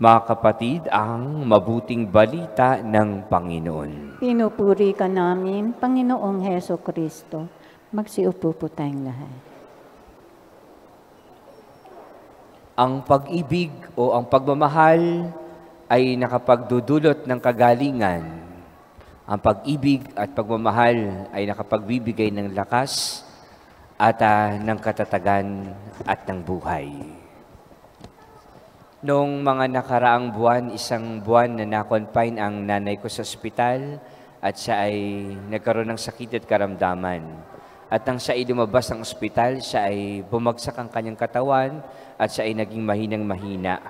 Mga kapatid, ang mabuting balita ng Panginoon. Pinupuri ka namin, Panginoong Heso Kristo. Magsiupo po tayong lahat. Ang pag-ibig o ang pagmamahal ay nakapagdudulot ng kagalingan. Ang pag-ibig at pagmamahal ay nakapagbibigay ng lakas at ng katatagan at ng buhay. Noong mga nakaraang buwan, isang buwan na na-confine ang nanay ko sa ospital at siya ay nagkaroon ng sakit at karamdaman. At nang siya ay lumabas ng ospital, siya ay bumagsak ang kanyang katawan at siya ay naging mahinang-mahina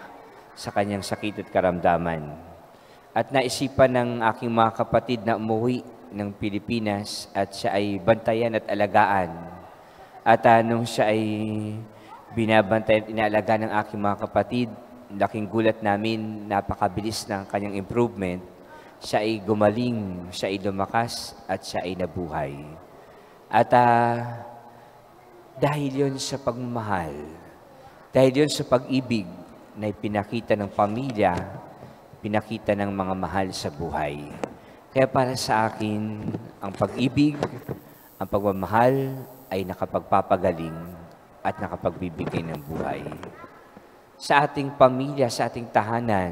sa kanyang sakit at karamdaman. At naisipan ng aking mga kapatid na umuwi ng Pilipinas at siya ay bantayan at alagaan. At nung siya ay binabantayan at inaalagaan ng aking mga kapatid, laking gulat namin, napakabilis ng kanyang improvement. Siya ay gumaling, siya ay lumakas, at siya ay nabuhay. At dahil yun sa pagmamahal, dahil yun sa pag-ibig na pinakita ng pamilya, pinakita ng mga mahal sa buhay. Kaya para sa akin, ang pag-ibig, ang pagmamahal ay nakapagpapagaling at nakapagbibigay ng buhay. Sa ating pamilya, sa ating tahanan,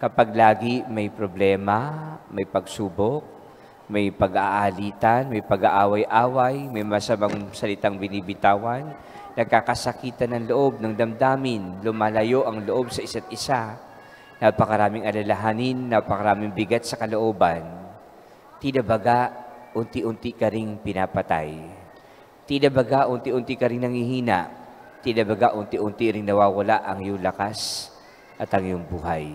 kapag lagi may problema, may pagsubok, may pag-aalitan, may pag-aaway-away, may masamang salitang binibitawan, nagkakasakitan ng loob, ng damdamin, lumalayo ang loob sa isa't isa, napakaraming alalahanin, napakaraming bigat sa kalooban, tila baga, unti-unti ka ring pinapatay. Tila baga, unti-unti ka ring nangihina. Tila baga, unti-unti ring nawawala ang iyong lakas at ang iyong buhay.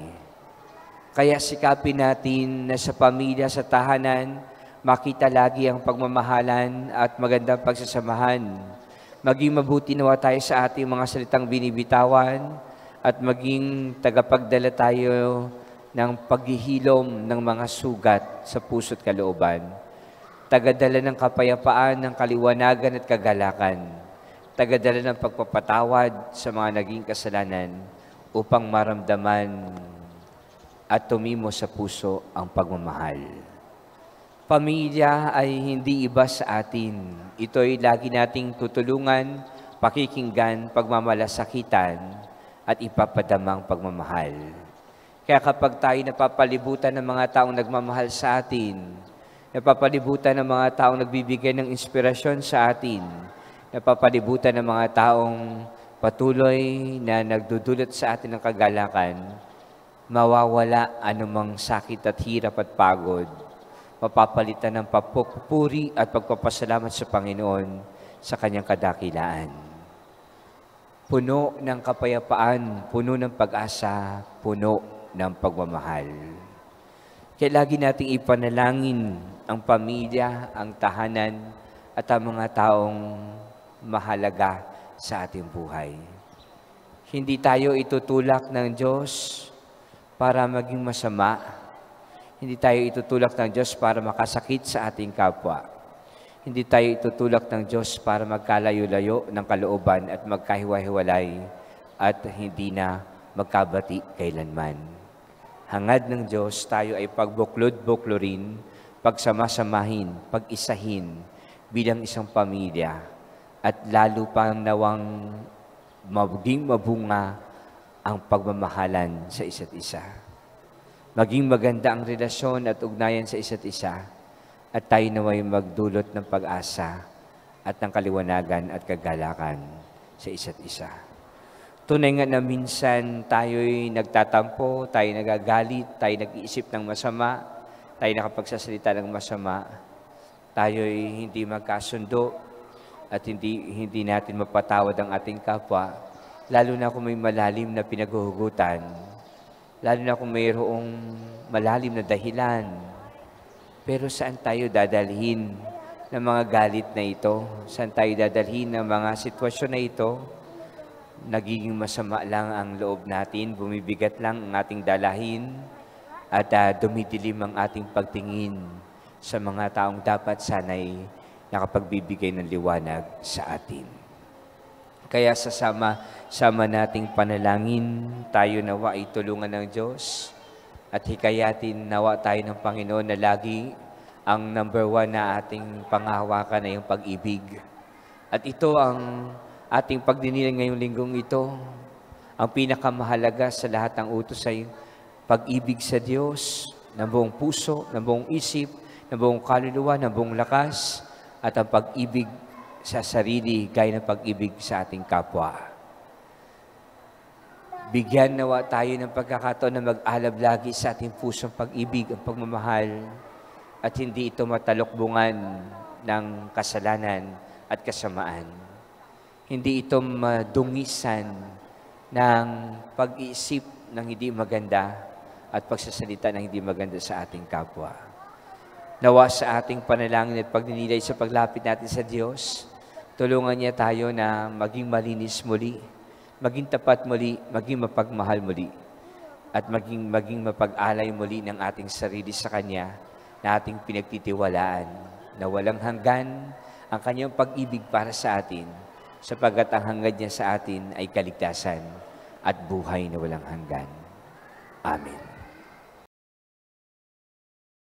Kaya sikapin natin na sa pamilya, sa tahanan, makita lagi ang pagmamahalan at magandang pagsasamahan. Maging mabuti nawa tayo sa ating mga salitang binibitawan at maging tagapagdala tayo ng paghihilom ng mga sugat sa puso't kalooban. Tagadala ng kapayapaan, ng kaliwanagan at kagalakan. Tagadala ng pagpapatawad sa mga naging kasalanan upang maramdaman at tumimo sa puso ang pagmamahal. Pamilya ay hindi iba sa atin. Ito ay lagi nating tutulungan, pakikinggan, pagmamalasakitan at ipapadamang pagmamahal. Kaya kapag tayo napapalibutan ng mga taong nagmamahal sa atin, napapalibutan ng mga taong nagbibigay ng inspirasyon sa atin, napapalibutan ng mga taong patuloy na nagdudulot sa atin ng kagalakan, mawawala anumang sakit at hirap at pagod, mapapalitan ng papuri at pagpapasalamat sa Panginoon sa kanyang kadakilaan. Puno ng kapayapaan, puno ng pag-asa, puno ng pagmamahal. Kaya lagi nating ipanalangin ang pamilya, ang tahanan, at ang mga taong mahalaga sa ating buhay. Hindi tayo itutulak ng Diyos para maging masama. Hindi tayo itutulak ng Diyos para makasakit sa ating kapwa. Hindi tayo itutulak ng Diyos para magkalayo-layo ng kalooban at magkahiwa-hiwalay at hindi na magkabati kailanman. Hangad ng Diyos, tayo ay pagbuklod-buklorin, pagsamasamahin, pag-isahin bilang isang pamilya at lalo pang nawang maging mabunga ang pagmamahalan sa isa't isa. Maging maganda ang relasyon at ugnayan sa isa't isa at tayo naway magdulot ng pag-asa at ng kaliwanagan at kagalakan sa isa't isa. Tunay nga na minsan tayo'y nagtatampo, tayo nagagalit, tayo nag-iisip ng masama, tayo nakapagsasalita ng masama, tayo'y hindi magkasundo, at hindi natin mapatawad ang ating kapwa, lalo na kung may malalim na pinaghuhugutan, lalo na kung mayroong malalim na dahilan. Pero saan tayo dadalhin ng mga galit na ito? Saan tayo dadalhin ng mga sitwasyon na ito? Nagiging masama lang ang loob natin, bumibigat lang ang ating dalahin, at dumidilim ang ating pagtingin sa mga taong dapat sana'y nakapagbibigay ng liwanag sa atin. Kaya sama nating panalangin, tayo nawa ay tulungan ng Diyos at hikayatin nawa tayo ng Panginoon na lagi ang number 1 na ating panghahawakan na yung pag-ibig. At ito ang ating pagdinilang ngayong linggong ito. Ang pinakamahalaga sa lahat ng utos ay pag-ibig sa Diyos, ng buong puso, ng buong isip, ng buong kaluluwa, ng buong lakas, at ang pag-ibig sa sarili, gaya ng pag-ibig sa ating kapwa. Bigyan nawa tayo ng pagkakataon na mag-alab lagi sa ating pusong pag-ibig, ang pagmamahal, at hindi ito matalokbungan ng kasalanan at kasamaan. Hindi ito madungisan ng pag-iisip ng hindi maganda at pagsasalita ng hindi maganda sa ating kapwa. Nawa sa ating panalangin at pagninilay sa paglapit natin sa Diyos, tulungan niya tayo na maging malinis muli, maging tapat muli, maging mapagmahal muli, at maging mapag-alay muli ng ating sarili sa Kanya na ating pinagtitiwalaan na walang hanggan ang Kanyang pag-ibig para sa atin, sapagkat ang hanggan niya sa atin ay kaligtasan at buhay na walang hanggan. Amen.